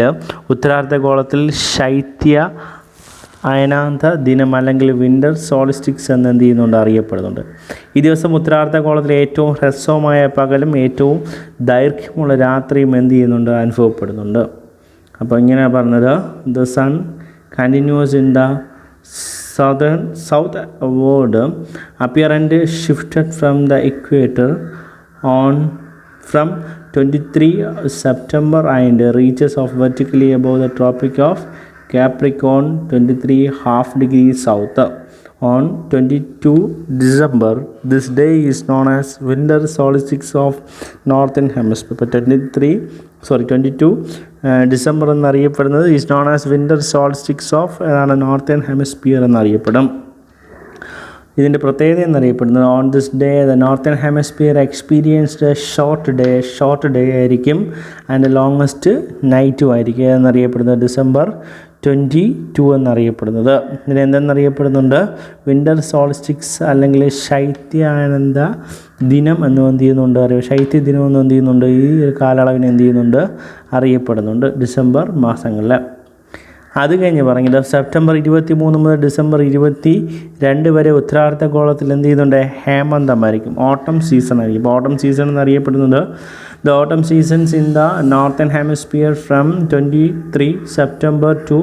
ഉത്തരാർദ്ധഗോളത്തിൽ ശൈത്യ അയനാന്ത ദിനം അല്ലെങ്കിൽ വിൻ്റർ സോളിസ്റ്റിക്സ് എന്ന് എന്ത് ചെയ്യുന്നുണ്ട് അറിയപ്പെടുന്നുണ്ട്. ഈ ദിവസം ഉത്തരാർദ്ധഗോളത്തിലെ ഏറ്റവും ഹ്രസ്വമായ പകലും ഏറ്റവും ദൈർഘ്യമുള്ള രാത്രിയും എന്ത് ചെയ്യുന്നുണ്ട് അനുഭവപ്പെടുന്നുണ്ട്. അപ്പോൾ ഇങ്ങനെ പറഞ്ഞത് the sun continues in the southward apparent shifted from the equator on from 23 September and reaches of vertically above the Tropic of Capricorn 23½ south. On 22 December, this day is known as winter solstice of northern hemisphere. 22 December എന്നറിയപ്പെടുന്നത് is known as winter solstice of northern hemisphere എന്നറിയപ്പെടും. ഇതിൻ്റെ പ്രത്യേകത എന്നറിയപ്പെടുന്നത് on this day the northern hemisphere experienced a short day ആയിരിക്കും and longest നൈറ്റും ആയിരിക്കും എന്നറിയപ്പെടുന്നത് December 22 എന്നറിയപ്പെടുന്നത്. ഇതിന് എന്തെന്നറിയപ്പെടുന്നുണ്ട് വിൻ്റർ സോൾസ്റ്റിക്സ് അല്ലെങ്കിൽ ശൈത്യാനന്ദ ദിനം എന്നും എന്ത് ചെയ്യുന്നുണ്ട് ശൈത്യ ദിനം എന്നും എന്ത് ചെയ്യുന്നുണ്ട് ഈ ഒരു കാലയളവിന് എന്ത് ചെയ്യുന്നുണ്ട് അറിയപ്പെടുന്നുണ്ട് ഡിസംബർ മാസങ്ങളിൽ. അത് കഴിഞ്ഞ് പറഞ്ഞത് സെപ്റ്റംബർ 23 മുതൽ ഡിസംബർ 22 വരെ ഉത്തരാർദ്ധഗോളത്തിൽ എന്ത് ചെയ്യുന്നുണ്ട് ഹേമന്തമായിരിക്കും, ഓട്ടം സീസൺ ആയിരിക്കും. ഓട്ടം സീസൺ എന്നറിയപ്പെടുന്നത് the autumn seasons in the northern hemisphere from 23 September to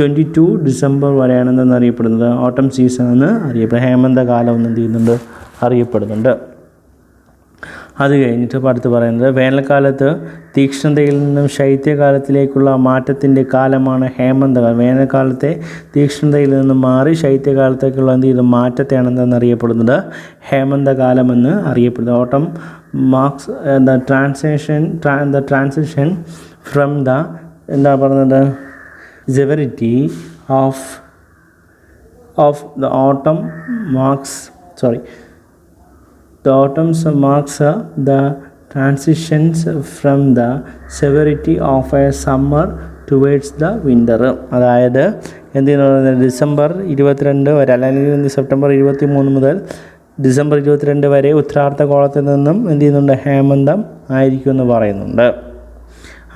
22 December വരെയാണെന്ന് അറിയപ്പെടുന്നത് ഓട്ടം സീസൺ എന്ന് അറിയപ്പെടുന്നത്. ഹേമന്തകാലം എന്ന് എന്ത് ചെയ്യുന്നുണ്ട് അറിയപ്പെടുന്നുണ്ട്. അത് കഴിഞ്ഞിട്ട് അടുത്ത് പറയുന്നത് വേനൽക്കാലത്ത് തീക്ഷ്ണതയിൽ നിന്നും ശൈത്യകാലത്തിലേക്കുള്ള മാറ്റത്തിൻ്റെ കാലമാണ് ഹേമന്തകാലം. വേനൽക്കാലത്തെ തീക്ഷ്ണതയിൽ നിന്നും മാറി ശൈത്യകാലത്തേക്കുള്ള എന്ത് ചെയ്തു മാറ്റത്തെയാണെന്ന് അറിയപ്പെടുന്നത് ഹേമന്തകാലമെന്ന് അറിയപ്പെടുന്നത്. Autumn marks the transition from the എന്താ പറയുന്നത് severity of the autumn marks The autumn marks the transitions from the severity of a summer towards the winter. അതായത് എന്ത് ചെയ്യുന്നത്, ഡിസംബർ 22 വരെ അല്ലെങ്കിൽ സെപ്റ്റംബർ 23 മുതൽ ഡിസംബർ 22 വരെ ഉത്തരാർദ്ധഗോളത്തിൽ നിന്നും എന്ത് ചെയ്യുന്നുണ്ട്, ഹേമന്തം ആയിരിക്കുമെന്ന് പറയുന്നുണ്ട്.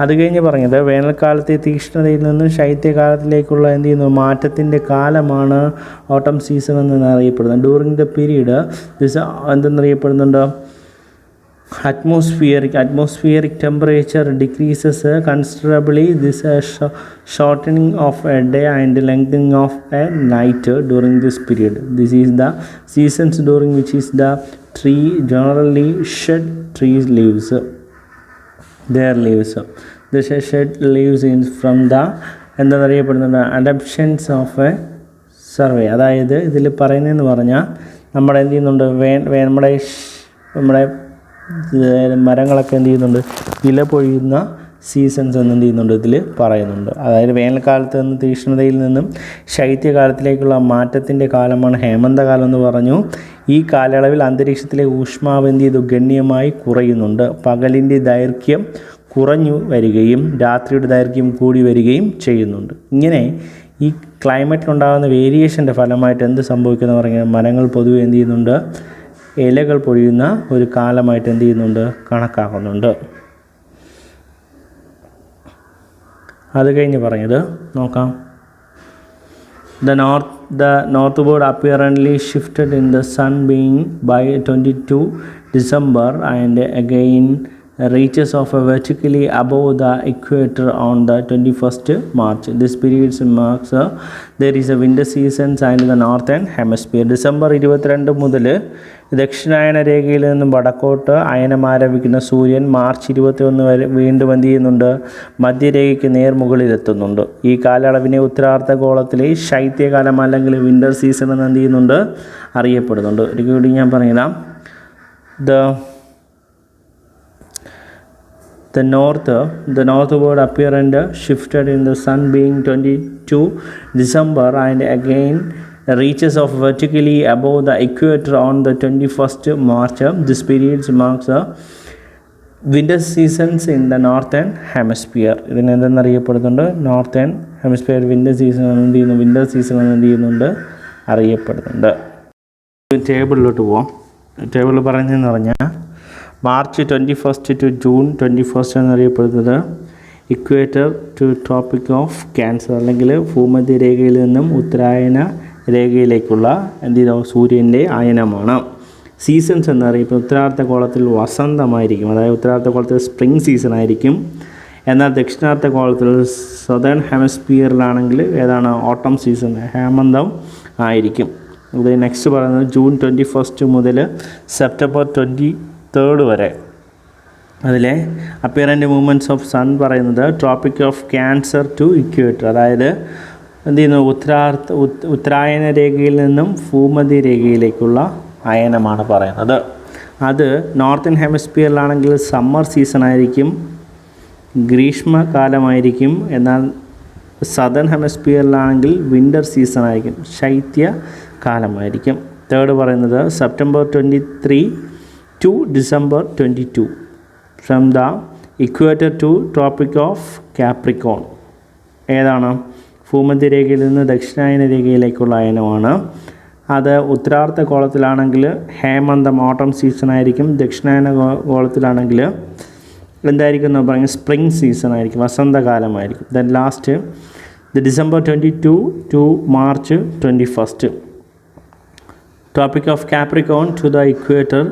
അത് കഴിഞ്ഞ് പറഞ്ഞത് വേനൽക്കാലത്തെ തീക്ഷ്ണതയിൽ നിന്നും ശൈത്യകാലത്തിലേക്കുള്ള എന്ത് ചെയ്യുന്നു, മാറ്റത്തിൻ്റെ കാലമാണ് ഓട്ടം സീസൺ എന്നറിയപ്പെടുന്നത്. ഡ്യൂറിങ് ദ പീരീഡ് ദിസ് എന്തെന്നറിയപ്പെടുന്നുണ്ട്, atmospheric temperature decreases considerably. This shortening of a day and lengthening of a night during this period. This is the seasons during which is the tree generally shed trees leaves, their leaves. The shed leaves in from the എന്തെന്നറിയപ്പെടുന്നുണ്ട്, adoptions of a survey. അതായത് ഇതിൽ പറയുന്നതെന്ന് പറഞ്ഞാൽ നമ്മുടെ എന്ത് ചെയ്യുന്നുണ്ട്, നമ്മുടെ മരങ്ങളൊക്കെ എന്ത് ചെയ്യുന്നുണ്ട്, ഇല പൊഴിയുന്ന സീസൺസ് എന്ന് എന്ത് ചെയ്യുന്നുണ്ട്, ഇതിൽ പറയുന്നുണ്ട്. അതായത് വേനൽക്കാലത്ത് നിന്ന് തീക്ഷ്ണതയിൽ നിന്നും ശൈത്യകാലത്തിലേക്കുള്ള മാറ്റത്തിൻ്റെ കാലമാണ് ഹേമന്തകാലം എന്ന് പറഞ്ഞു. ഈ കാലയളവിൽ അന്തരീക്ഷത്തിലെ ഊഷ്മാവ് എന്ത് ചെയ്തു, ഗണ്യമായി കുറയുന്നുണ്ട്. പകലിൻ്റെ ദൈർഘ്യം കുറഞ്ഞു വരികയും രാത്രിയുടെ ദൈർഘ്യം കൂടി വരികയും ചെയ്യുന്നുണ്ട്. ഇങ്ങനെ ഈ ക്ലൈമറ്റിലുണ്ടാകുന്ന വേരിയേഷൻ്റെ ഫലമായിട്ട് എന്ത് സംഭവിക്കുന്നു പറഞ്ഞാൽ മരങ്ങൾ പൊതുവെ എന്ത് ചെയ്യുന്നുണ്ട്, ഇലകൾ പൊഴിയുന്ന ഒരു കാലമായിട്ട് എന്ത് ചെയ്യുന്നുണ്ട്, കണക്കാക്കുന്നുണ്ട്. അത് കഴിഞ്ഞ് പറഞ്ഞത് നോക്കാം. The northward apparently shifted in the sun being by 22 December and again reaches of vertically above the equator on the 21st March. This period marks there is a winter season in the northern hemisphere. December 22 മുതൽ ദക്ഷിണായന രേഖയിൽ നിന്നും വടക്കോട്ട് അയനം ആരംഭിക്കുന്ന സൂര്യൻ March 21 വരെ വീണ്ടും എന്ത് ചെയ്യുന്നുണ്ട്, മധ്യരേഖയ്ക്ക് നേർമുകളിലെത്തുന്നുണ്ട്. ഈ കാലയളവിനെ ഉത്തരാർദ്ധഗോളത്തിലെ ശൈത്യകാലം അല്ലെങ്കിൽ വിൻ്റർ സീസൺ എന്ന് എന്ത് ചെയ്യുന്നുണ്ട്, അറിയപ്പെടുന്നുണ്ട്. ഒരു കൂടി ഞാൻ പറഞ്ഞുതരാം. The northward apparent shifted in the sun being 22 December and again reaches of vertically above the equator on the 21st March. This period marks winter seasons in the northern hemisphere. ഇതിന് എന്തെന്നറിയപ്പെടുന്നുണ്ട്, northern hemisphere winter season എന്ത് ചെയ്യുന്നു, winter season എന്ത് ചെയ്യുന്നുണ്ട്, അറിയപ്പെടുന്നുണ്ട്. ടേബിളിലോട്ട് പോവാം. ടേബിളിൽ പറഞ്ഞതെന്ന് പറഞ്ഞാൽ മാർച്ച് 21 ടു ജൂൺ 21 എന്നറിയപ്പെടുന്നത് equator to Tropic of Cancer അല്ലെങ്കിൽ ഭൂമധ്യരേഖയിൽ നിന്നും ഉത്തരായന രേഖയിലേക്കുള്ള എന്ത് ചെയ്യുന്നു, സൂര്യൻ്റെ അയനമാണ്. സീസൺസ് എന്നറിയപ്പെടുന്നത് ഉത്തരാർദ്ധഗോളത്തിൽ വസന്തമായിരിക്കും, അതായത് ഉത്തരാർദ്ധഗോളത്തിൽ സ്പ്രിംഗ് സീസൺ ആയിരിക്കും. എന്നാൽ ദക്ഷിണാർദ്ധഗോളത്തിൽ സദേൺ ഹെമിസ്ഫിയറിലാണെങ്കിൽ ഏതാണ്, ഓട്ടം സീസൺ, ഹേമന്തം ആയിരിക്കും. ഇത് നെക്സ്റ്റ് പറയുന്നത് ജൂൺ 21 മുതൽ സെപ്റ്റംബർ 23 വരെ. അതിലെ അപ്പിയറൻ്റ് മൂവ്മെൻറ്റ്സ് ഓഫ് സൺ പറയുന്നത് Tropic of Cancer to equator, അതായത് എന്ത് ചെയ്യുന്നു, ഉത്തരായന രേഖയിൽ നിന്നും ഭൂമധ്യ രേഖയിലേക്കുള്ള അയനമാണ് പറയുന്നത്. അത് നോർത്തേൺ ഹെമിസ്ഫിയറിലാണെങ്കിൽ സമ്മർ സീസൺ ആയിരിക്കും, ഗ്രീഷ്മകാലമായിരിക്കും. എന്നാൽ സദേൺ ഹെമിസ്ഫിയറിലാണെങ്കിൽ വിൻ്റർ സീസൺ ആയിരിക്കും, ശൈത്യകാലമായിരിക്കും. തേർഡ് പറയുന്നത് September 23 to December 22 from the equator to Tropic of Capricorn. ഏതാണ്, ഭൂമധ്യരേഖയിൽ നിന്ന് ദക്ഷിണായന രേഖയിലേക്കുള്ള അയനമാണ്. അത് ഉത്തരാർദ്ധഗോളത്തിലാണെങ്കിൽ ഹേമന്തം ഓട്ടം സീസൺ ആയിരിക്കും, ദക്ഷിണായന ഗോളത്തിലാണെങ്കിൽ എന്തായിരിക്കും എന്ന് പറഞ്ഞാൽ സ്പ്രിംഗ് സീസൺ ആയിരിക്കും, വസന്തകാലമായിരിക്കും. Then last December 22 to March 21 Tropic of Capricorn to the equator.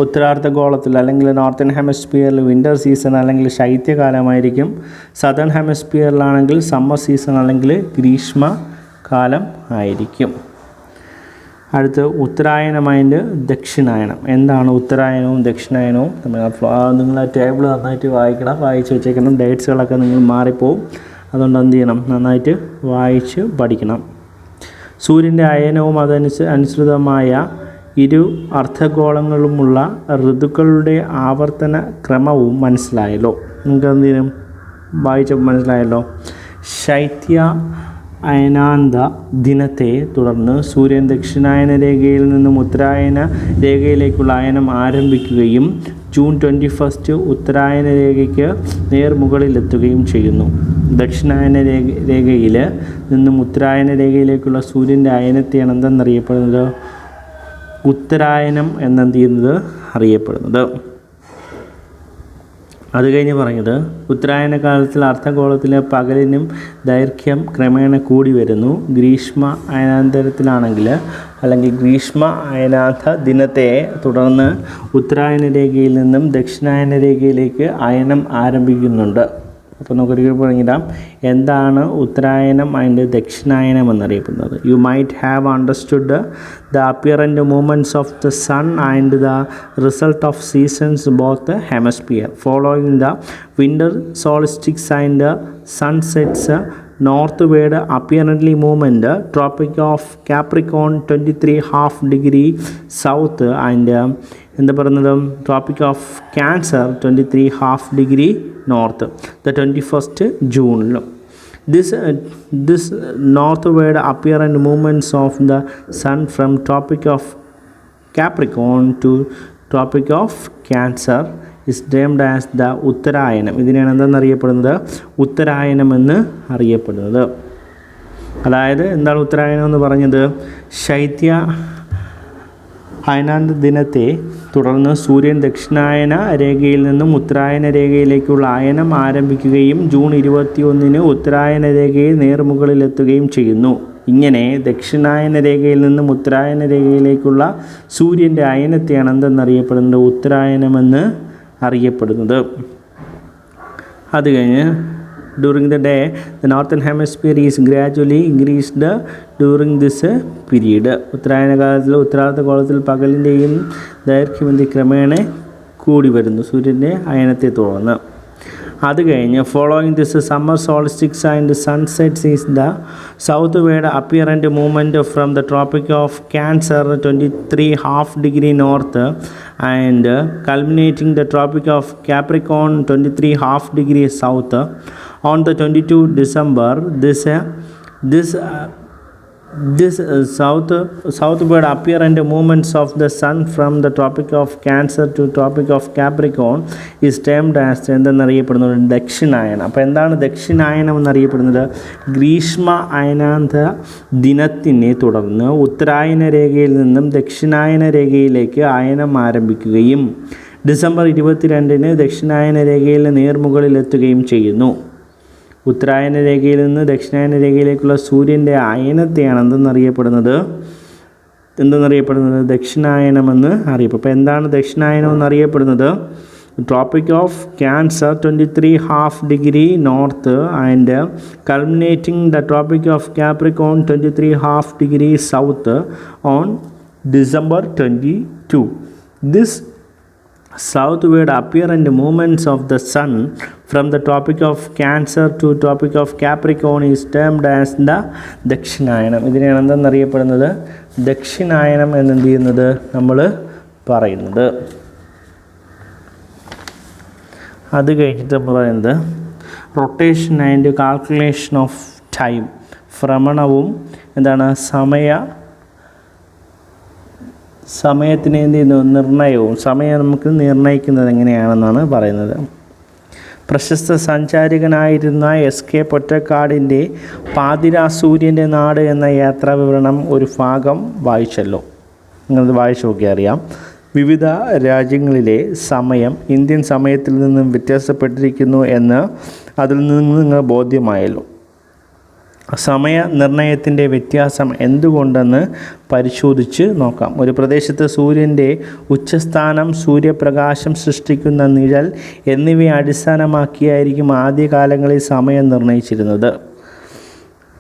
ഉത്തരാർദ്ധഗോളത്തിൽ അല്ലെങ്കിൽ നോർത്തേൺ ഹെമിസ്ഫിയറിൽ വിൻ്റർ സീസൺ അല്ലെങ്കിൽ ശൈത്യകാലമായിരിക്കും. സദേൺ ഹെമിസ്ഫിയറിലാണെങ്കിൽ സമ്മർ സീസൺ അല്ലെങ്കിൽ ഗ്രീഷ്മകാലം ആയിരിക്കും. അടുത്ത് ഉത്തരായനമായിട്ട് ദക്ഷിണായനം. എന്താണ് ഉത്തരായനവും ദക്ഷിണായനവും? നിങ്ങൾ ആ ടേബിൾ നന്നായിട്ട് വായിക്കണം, വായിച്ച് വെച്ചേക്കണം. ഡേറ്റ്സുകളൊക്കെ നിങ്ങൾ മാറിപ്പോവും, അതുകൊണ്ട് എന്ത് ചെയ്യണം, നന്നായിട്ട് വായിച്ച് പഠിക്കണം. സൂര്യൻ്റെ അയനവും അനുസൃതമായ ഇരു അർദ്ധഗോളങ്ങളുമുള്ള ഋതുക്കളുടെ ആവർത്തന ക്രമവും മനസ്സിലായല്ലോ. നിങ്ങൾക്ക് എന്ത് ചെയ്യണം, വായിച്ചപ്പോൾ മനസ്സിലായല്ലോ. ശൈത്യ അയനാന്ത ദിനത്തെ തുടർന്ന് സൂര്യൻ ദക്ഷിണായന രേഖയിൽ നിന്നും ഉത്തരായന രേഖയിലേക്കുള്ള അയനം ആരംഭിക്കുകയും ജൂൺ 21 ഉത്തരായന രേഖയ്ക്ക് നേർമുകളിലെത്തുകയും ചെയ്യുന്നു. ദക്ഷിണായന രേഖയിൽ നിന്നും ഉത്തരായന രേഖയിലേക്കുള്ള സൂര്യൻ്റെ അയനത്തെയാണ് എന്തെന്നറിയപ്പെടുന്നത്? ഉത്തരായനം എന്നെന്ത് ചെയ്യുന്നത് അറിയപ്പെടുന്നത്. അത് കഴിഞ്ഞ് പറഞ്ഞത് ഉത്തരായന കാലത്തിൽ അർദ്ധഗോളത്തിലെ പകലിനും ദൈർഘ്യം ക്രമേണ കൂടി വരുന്നു. ഗ്രീഷ്മ അയനാന്തരത്തിലാണെങ്കിൽ അല്ലെങ്കിൽ ഗ്രീഷ്മ അയനാന്ത ദിനത്തെ തുടർന്ന് ഉത്തരായന രേഖയിൽ നിന്നും ദക്ഷിണായന രേഖയിലേക്ക് അയനം ആരംഭിക്കുന്നുണ്ട്. അപ്പോൾ നമുക്കൊരിക്കൽ പറഞ്ഞിടാം എന്താണ് ഉത്തരായനം അതിൻ്റെ ദക്ഷിണായനം എന്നറിയപ്പെടുന്നത്. You might have understood the apparent movements of the sun and the result of seasons both hemisphere following the winter solstice and sunsets northward apparently movement tropic of Capricorn 23.5 south and എന്താ പറയുന്നത് tropic of Cancer 23.5 north the 21st June. This northward apparent movements of the sun from tropic of Capricorn to tropic of Cancer is termed as the ഉത്തരായനം. ഇതിനെയാണ് എന്തെന്നറിയപ്പെടുന്നത്? ഉത്തരായനം എന്ന് അറിയപ്പെടുന്നത്. അതായത് എന്താണ് ഉത്തരായനം എന്ന് പറഞ്ഞത്? ശൈത്യ അയനാന്ത ദിനത്തെ തുടർന്ന് സൂര്യൻ ദക്ഷിണായന രേഖയിൽ നിന്നും ഉത്തരായന രേഖയിലേക്കുള്ള അയനം ആരംഭിക്കുകയും ജൂൺ 21 ഉത്തരായന രേഖയിൽ നേർമുകളിലെത്തുകയും ചെയ്യുന്നു. ഇങ്ങനെ ദക്ഷിണായന രേഖയിൽ നിന്നും ഉത്തരായന രേഖയിലേക്കുള്ള സൂര്യൻ്റെ അയനത്തെയാണ് എന്തെന്നറിയപ്പെടുന്നത്? ഉത്തരായനമെന്ന് അറിയപ്പെടുന്നത്. അത് കഴിഞ്ഞ് during the day the northern hemisphere is gradually increased during this period. ഉത്തരായന കാലത്തിൽ ഉത്തരാർദ്ധഗോളത്തിൽ പകലിൻ്റെയും ദൈർഘ്യം ക്രമേണ കൂടി വരുന്നു സൂര്യൻ്റെ അയനത്തെ തുടർന്ന്. അത് കഴിഞ്ഞ് following this summer solstice and sunsets is the southward apparent movement from the Tropic of Cancer 23.5 north and culminating the tropic of Capricorn 23.5 south on the 22 December. This southward apparent movements of the sun from the tropic of Cancer to tropic of Capricorn is termed as എന്തെന്നറിയപ്പെടുന്നത്? ദക്ഷിണായനം. അപ്പോൾ എന്താണ് ദക്ഷിണായനം എന്നറിയപ്പെടുന്നത്? ഗ്രീഷ്മ അയനാന്ത ദിനത്തിനെ തുടർന്ന് ഉത്തരായന രേഖയിൽ നിന്നും ദക്ഷിണായന രേഖയിലേക്ക് അയനം ആരംഭിക്കുകയും December 22 ദക്ഷിണായന രേഖയിൽ നേർമുകളിലെത്തുകയും ചെയ്യുന്നു. ഉത്തരായന രേഖയിൽ നിന്ന് ദക്ഷിണായന രേഖയിലേക്കുള്ള സൂര്യൻ്റെ അയനത്തെയാണ് എന്തെന്നറിയപ്പെടുന്നത്? ദക്ഷിണായനമെന്ന് അറിയപ്പെടും. അപ്പോൾ എന്താണ് ദക്ഷിണായനം എന്നറിയപ്പെടുന്നത്? Tropic of Cancer 23.5 north and culminating the tropic of Capricorn 23.5 south on December 22. This southward apparent movements of the sun from the tropic of Cancer to tropic of Capricorn is termed as the ദക്ഷിണായനം. ഇതിനെയാണ് എന്തെന്നറിയപ്പെടുന്നത്? ദക്ഷിണായനം എന്നെന്ത് ചെയ്യുന്നത് നമ്മൾ പറയുന്നത്. അത് കഴിഞ്ഞിട്ട് നമ്മൾ പറയുന്നത് rotation and calculation of time. ഭ്രമണവും എന്താണ് സമയത്തിന് എന്ത് ചെയ്യുന്നു? നിർണയവും. സമയം നമുക്ക് നിർണ്ണയിക്കുന്നത് എങ്ങനെയാണെന്നാണ് പറയുന്നത്. പ്രശസ്ത സഞ്ചാരികനായിരുന്ന എസ്.കെ. പൊറ്റക്കാടിൻ്റെ പാതിരാ സൂര്യൻ്റെ നാട് എന്ന യാത്രാ വിവരണം ഒരു ഭാഗം വായിച്ചല്ലോ. നിങ്ങളത് വായിച്ചു നോക്കിയാൽ അറിയാം. വിവിധ രാജ്യങ്ങളിലെ സമയം ഇന്ത്യൻ സമയത്തിൽ നിന്നും വ്യത്യാസപ്പെട്ടിരിക്കുന്നു എന്ന് അതിൽ നിന്ന് നിങ്ങൾ ബോധ്യമായല്ലോ. സമയ നിർണയത്തിൻ്റെ വ്യത്യാസം എന്തുകൊണ്ടെന്ന് പരിശോധിച്ച് നോക്കാം. ഒരു പ്രദേശത്ത് സൂര്യൻ്റെ ഉച്ചസ്ഥാനം, സൂര്യപ്രകാശം സൃഷ്ടിക്കുന്ന നിഴൽ എന്നിവയെ അടിസ്ഥാനമാക്കിയായിരിക്കും ആദ്യകാലങ്ങളിൽ സമയം നിർണയിച്ചിരുന്നത്.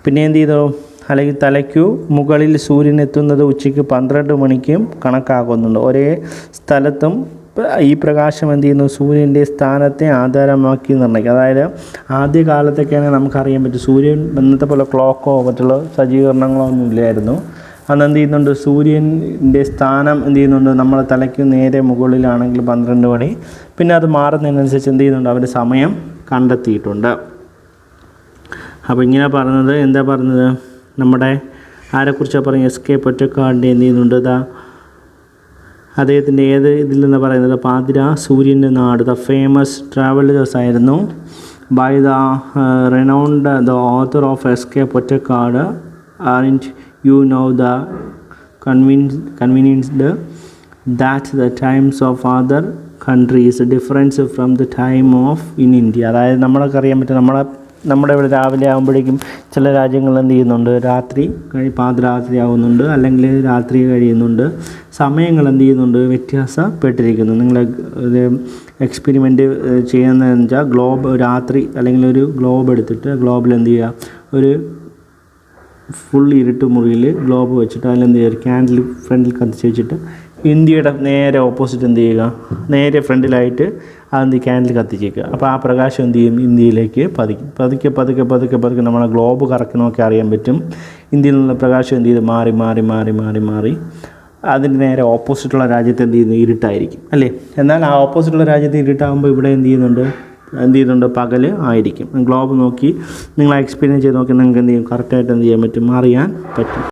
പിന്നെ എന്ത് ചെയ്തു? അല്ലെങ്കിൽ തലയ്ക്കു മുകളിൽ സൂര്യൻ എത്തുന്നത് ഉച്ചയ്ക്ക് 12 മണിക്കും കണക്കാക്കുന്നുണ്ട്. ഒരേ സ്ഥലത്തും ഈ പ്രകാശം എന്ത് ചെയ്യുന്നു? സൂര്യൻ്റെ സ്ഥാനത്തെ ആധാരമാക്കി നിർണ്ണയിക്കുക. അതായത് ആദ്യ കാലത്തൊക്കെയാണെങ്കിൽ നമുക്കറിയാൻ പറ്റും, സൂര്യൻ ഇന്നത്തെ പോലെ ക്ലോക്കോ മറ്റുള്ള സജ്ജീകരണങ്ങളോ ഒന്നും ഇല്ലായിരുന്നു. അന്ന് എന്ത് ചെയ്യുന്നുണ്ട്? സൂര്യൻ്റെ സ്ഥാനം എന്ത് ചെയ്യുന്നുണ്ട്? നമ്മുടെ തലയ്ക്ക് നേരെ മുകളിലാണെങ്കിൽ 12 മണി. പിന്നെ അത് മാറുന്നതിനനുസരിച്ച് എന്ത് ചെയ്യുന്നുണ്ട്? അവർ സമയം കണ്ടെത്തിയിട്ടുണ്ട്. അപ്പോൾ ഇങ്ങനെ പറഞ്ഞത് എന്താ പറഞ്ഞത്? നമ്മുടെ ആരെക്കുറിച്ചാണ് പറയുന്നത്? എസ്.കെ. പൊറ്റക്കാടിൻ്റെ എന്ത് ചെയ്യുന്നുണ്ട്? അദ്ദേഹത്തിൻ്റെ ഏത് ഇതിൽ നിന്ന് പറയുന്നത് പാതിര സൂര്യൻ്റെ നാട് ദ ഫേമസ് ട്രാവലേഴ്സ് ആയിരുന്നു. By the renowned the author of escape ഒറ്റക്കാട് and you know the convinced that the times of other countries difference from the time of in India. അതായത് നമ്മളൊക്കെ അറിയാൻ പറ്റും, നമ്മുടെ ഇവിടെ രാവിലെ ആകുമ്പോഴേക്കും ചില രാജ്യങ്ങളിൽ എന്ത് ചെയ്യുന്നുണ്ട്, രാത്രി പാതിരാത്രി ആകുന്നുണ്ട്, അല്ലെങ്കിൽ രാത്രി കഴിയുന്നുണ്ട്, സമയങ്ങൾ എന്ത് ചെയ്യുന്നുണ്ട്, വ്യത്യാസപ്പെട്ടിരിക്കുന്നു. നിങ്ങൾ ഒരു എക്സ്പെരിമെൻ്റ് ചെയ്യുന്നതെന്ന് വെച്ചാൽ ഗ്ലോബ് രാത്രി അല്ലെങ്കിൽ ഒരു ഗ്ലോബ് എടുത്തിട്ട് ഗ്ലോബിൽ എന്ത് ചെയ്യുക, ഒരു ഫുൾ ഇരുട്ട് മുറിയിൽ ഗ്ലോബ് വെച്ചിട്ട് അതിലെന്ത് ചെയ്യുക, ഒരു ക്യാൻഡിൽ ഫ്രണ്ടിൽ കത്തിച്ച് വെച്ചിട്ട് ഇന്ത്യയുടെ നേരെ ഓപ്പോസിറ്റ് എന്ത് ചെയ്യുക, നേരെ ഫ്രണ്ടിലായിട്ട് അതെന്ത് ക്യാൻഡിൽ കത്തിച്ചേക്കുക. അപ്പോൾ ആ പ്രകാശം എന്ത് ചെയ്യും, ഇന്ത്യയിലേക്ക് പതുക്കെ പതുക്കെ പതുക്കെ പതുക്കെ നമ്മളെ ഗ്ലോബ് കറക്കി നോക്കി അറിയാൻ പറ്റും. ഇന്ത്യയിൽ നിന്നുള്ള പ്രകാശം എന്ത് ചെയ്ത് മാറി മാറി മാറി മാറി മാറി അതിൻ്റെ നേരെ ഓപ്പോസിറ്റുള്ള രാജ്യത്ത് എന്ത് ചെയ്യുന്നു, ഇരുട്ടായിരിക്കും അല്ലേ. എന്നാൽ ആ ഓപ്പോസിറ്റുള്ള രാജ്യത്ത് ഇരുട്ടാകുമ്പോൾ ഇവിടെ എന്ത് ചെയ്യുന്നുണ്ട്, പകൽ ആയിരിക്കും. ഗ്ലോബ് നോക്കി നിങ്ങൾ എക്സ്പീരിയൻസ് ചെയ്ത് നോക്കി നിങ്ങൾക്ക് എന്ത് ചെയ്യും, കറക്റ്റായിട്ട് എന്ത് ചെയ്യാൻ പറ്റും, അറിയാൻ പറ്റും.